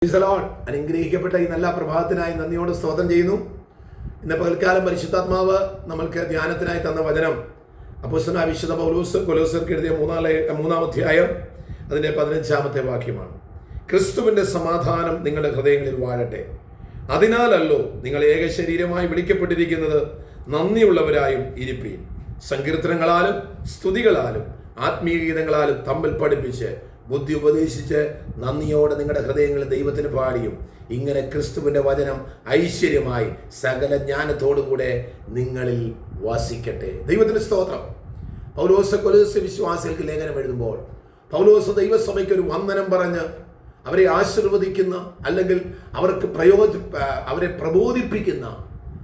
അനുഗ്രഹിക്കപ്പെട്ട ഈ നല്ല പ്രഭാതത്തിനായി നന്ദിയോട് സ്തോത്രം ചെയ്യുന്നു. ഇന്ന് പകൽക്കാലം പരിശുദ്ധാത്മാവ് നമ്മൾക്ക് ധ്യാനത്തിനായി തന്ന വചനം അപ്പോസ്തലനായ വിശുദ്ധ പൗലോസ് കൊലോസ്യർക്ക് എഴുതിയ 3-ാം അധ്യായം അതിൻ്റെ 15-ാമത്തെ വാക്യമാണ്. ക്രിസ്തുവിൻ്റെ സമാധാനം നിങ്ങളുടെ ഹൃദയങ്ങളിൽ വാഴട്ടെ. അതിനാലല്ലോ നിങ്ങൾ ഏക ശരീരമായി വിളിക്കപ്പെട്ടിരിക്കുന്നത്, നന്ദിയുള്ളവരായും ഇരിപ്പീൻ. സങ്കീർത്തനങ്ങളാലും സ്തുതികളാലും ആത്മീയ ഗീതങ്ങളാലും തമ്മിൽ പഠിപ്പിച്ച് ബുദ്ധി ഉപദേശിച്ച് നന്ദിയോടെ നിങ്ങളുടെ ഹൃദയങ്ങളിൽ ദൈവത്തിന് പാടിയും ഇങ്ങനെ ക്രിസ്തുവിൻ്റെ വചനം ഐശ്വര്യമായി സകല ജ്ഞാനത്തോടുകൂടെ നിങ്ങളിൽ വസിക്കട്ടെ. ദൈവത്തിന് സ്തോത്രം. പൗലോസ് കൊലോസ്യ വിശ്വാസികൾക്ക് ലേഖനം എഴുതുമ്പോൾ പൗലോസ് ദൈവസഭയ്ക്ക് ഒരു വന്ദനം പറഞ്ഞ് അവരെ ആശീർവദിക്കുന്ന അല്ലെങ്കിൽ അവർക്ക് അവരെ പ്രബോധിപ്പിക്കുന്ന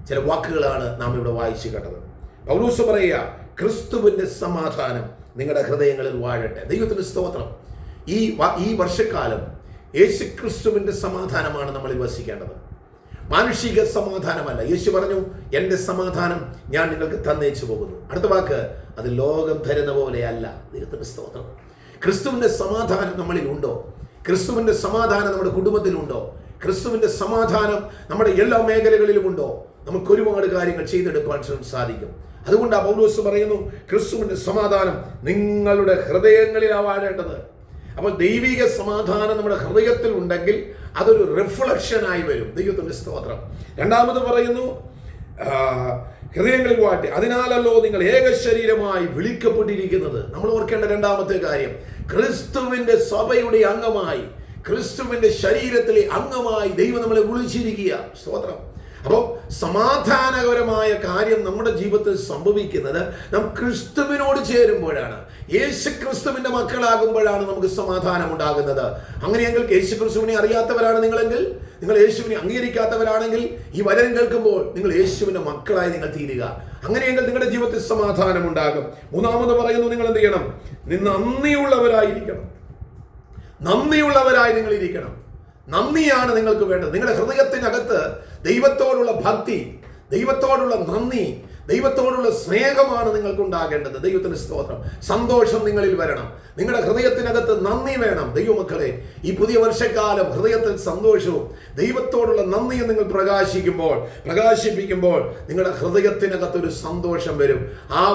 ചില വാക്കുകളാണ് നാം ഇവിടെ വായിച്ചു കേട്ടത്. പൗലോസ് പറയുക, ക്രിസ്തുവിൻ്റെ സമാധാനം നിങ്ങളുടെ ഹൃദയങ്ങളിൽ വാഴട്ടെ. ദൈവത്തിന് സ്തോത്രം. ഈ വർഷക്കാലം യേശു ക്രിസ്തുവിൻ്റെ സമാധാനമാണ് നമ്മളിൽ വസിക്കേണ്ടത്. മാനുഷിക സമാധാനമല്ല. യേശു പറഞ്ഞു, എൻ്റെ സമാധാനം ഞാൻ നിങ്ങൾക്ക് തന്നേച്ചു പോകുന്നു. അടുത്ത വാക്ക്, അത് ലോകം തരുന്ന പോലെയല്ല. ദൈവത്തിൻ്റെ സ്തോത്രം. ക്രിസ്തുവിൻ്റെ സമാധാനം നമ്മളിൽ ഉണ്ടോ? ക്രിസ്തുവിൻ്റെ സമാധാനം നമ്മുടെ കുടുംബത്തിലുണ്ടോ? ക്രിസ്തുവിൻ്റെ സമാധാനം നമ്മുടെ എല്ലാ മേഖലകളിലും ഉണ്ടോ? നമുക്ക് ഒരുപാട് കാര്യങ്ങൾ ചെയ്തെടുക്കാൻ സാധിക്കും. അതുകൊണ്ടാണ് പൗലോസ് പറയുന്നു, ക്രിസ്തുവിൻ്റെ സമാധാനം നിങ്ങളുടെ ഹൃദയങ്ങളിലാണ് വാഴേണ്ടത്. അപ്പോൾ ദൈവിക സമാധാനം നമ്മുടെ ഹൃദയത്തിൽ ഉണ്ടെങ്കിൽ അതൊരു റിഫ്ലക്ഷനായി വരും. ദൈവത്തിൻ്റെ സ്തോത്രം. രണ്ടാമത് പറയുന്നു, ഹൃദയങ്ങളിൽ വാട്ടെ. അതിനാലല്ലോ നിങ്ങൾ ഏക ശരീരമായി വിളിക്കപ്പെട്ടിരിക്കുന്നത്. നമ്മൾ ഓർക്കേണ്ട രണ്ടാമത്തെ കാര്യം, ക്രിസ്തുവിൻ്റെ സഭയുടെ അംഗമായി, ക്രിസ്തുവിൻ്റെ ശരീരത്തിലെ അംഗമായി ദൈവം നമ്മളെ വിളിച്ചിരിക്കുക. സ്തോത്രം. അപ്പോൾ സമാധാനകരമായ കാര്യം നമ്മുടെ ജീവിതത്തിൽ സംഭവിക്കുന്നത് നാം ക്രിസ്തുവിനോട് ചേരുമ്പോഴാണ്. യേശു ക്രിസ്തുവിൻ്റെ മക്കളാകുമ്പോഴാണ് നമുക്ക് സമാധാനം ഉണ്ടാകുന്നത്. അങ്ങനെയെങ്കിൽ യേശു ക്രിസ്തുവിനെ അറിയാത്തവരാണ് നിങ്ങളെങ്കിൽ, നിങ്ങൾ യേശുവിനെ അംഗീകരിക്കാത്തവരാണെങ്കിൽ ഈ വചനം കേൾക്കുമ്പോൾ നിങ്ങൾ യേശുവിൻ്റെ മക്കളായി നിങ്ങൾ തീരുക. അങ്ങനെയെങ്കിൽ നിങ്ങളുടെ ജീവിതത്തിൽ സമാധാനം ഉണ്ടാകും. മൂന്നാമത് പറയുന്നു, നിങ്ങൾ എന്ത് ചെയ്യണം? നന്ദിയുള്ളവരായിരിക്കണം. നന്ദിയുള്ളവരായി നിങ്ങൾ ഇരിക്കണം. നന്ദിയാണ് നിങ്ങൾക്ക് വേണ്ടത്. നിങ്ങളുടെ ഹൃദയത്തിനകത്ത് ദൈവത്തോടുള്ള ഭക്തി, ദൈവത്തോടുള്ള നന്ദി, ദൈവത്തോടുള്ള സ്നേഹമാണ് നിങ്ങൾക്ക് ഉണ്ടാകേണ്ടത്. ദൈവത്തിന് സ്തോത്രം. സന്തോഷം നിങ്ങളിൽ വരണം. നിങ്ങളുടെ ഹൃദയത്തിനകത്ത് നന്ദി വേണം. ദൈവമക്കളെ, ഈ പുതിയ വർഷക്കാലം ഹൃദയത്തിൽ സന്തോഷവും ദൈവത്തോടുള്ള നന്ദിയും നിങ്ങൾ പ്രകാശിപ്പിക്കുമ്പോൾ നിങ്ങളുടെ ഹൃദയത്തിനകത്തൊരു സന്തോഷം വരും.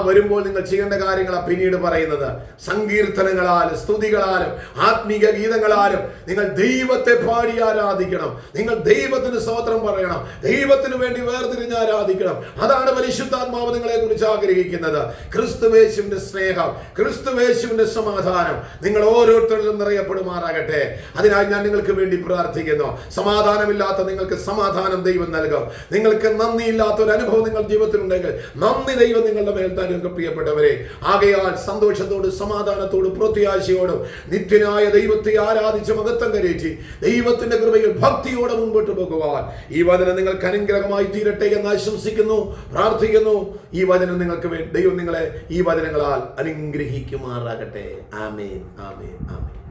വരുമ്പോൾ നിങ്ങൾ ചെയ്യേണ്ട കാര്യങ്ങളാണ് പിന്നീട് പറയുന്നത്. സങ്കീർത്തനങ്ങളാലും സ്തുതികളാലും ആത്മീയ ഗീതങ്ങളാലും നിങ്ങൾ ദൈവത്തെ പാടി ആരാധിക്കണം. നിങ്ങൾ ദൈവത്തിന് സ്തോത്രം പറയണം. ദൈവത്തിന് വേണ്ടി വേർതിരിഞ്ഞ് ആരാധിക്കണം. അതാണ് പരിശുദ്ധാത്മാവ് നിങ്ങളെ കുറിച്ച് ആഗ്രഹിക്കുന്നത്. ക്രിസ്തുവേശുവിന്റെ സ്നേഹം, ക്രിസ്തുവേശുവിന്റെ സമാധാനം നിങ്ങൾ ഓരോരുത്തരിലും നിറയപ്പെടുമാറാകട്ടെ. അതിനായി ഞാൻ നിങ്ങൾക്ക് വേണ്ടി പ്രാർത്ഥിക്കുന്നു. സമാധാനമില്ലാത്ത നിങ്ങൾക്ക് സമാധാനം ദൈവം നൽകും. നിങ്ങൾക്ക് നന്ദിയില്ലാത്ത ഒരു അനുഭവം നിങ്ങൾ ജീവിതത്തിലുണ്ടെങ്കിൽ നന്ദി ദൈവം നിങ്ങളുടെ മേൽ തരും. പ്രിയപ്പെട്ടവരെ, ആകയാൽ സന്തോഷത്തോടും സമാധാനത്തോടും പ്രത്യാശയോടും നിത്യനായ ദൈവത്തെ ആരാധിച്ച് മഹത്വം കരേറ്റി ദൈവത്തിന്റെ കൃപയിൽ ഭക്തിയോടെ മുൻപോട്ട് പോകുവാൻ ഈ വചനം നിങ്ങൾക്ക് അനുഗ്രഹമായി തീരട്ടെ എന്ന് ആശംസിക്കുന്നു, പ്രാർത്ഥിക്കുന്നു. ഈ വചനം നിങ്ങൾക്ക് ദൈവം നിങ്ങളെ ഈ വചനങ്ങളാൽ അനുഗ്രഹിക്കുമാറാകട്ടെ. ആമേൻ, ആമേൻ, ആമേൻ.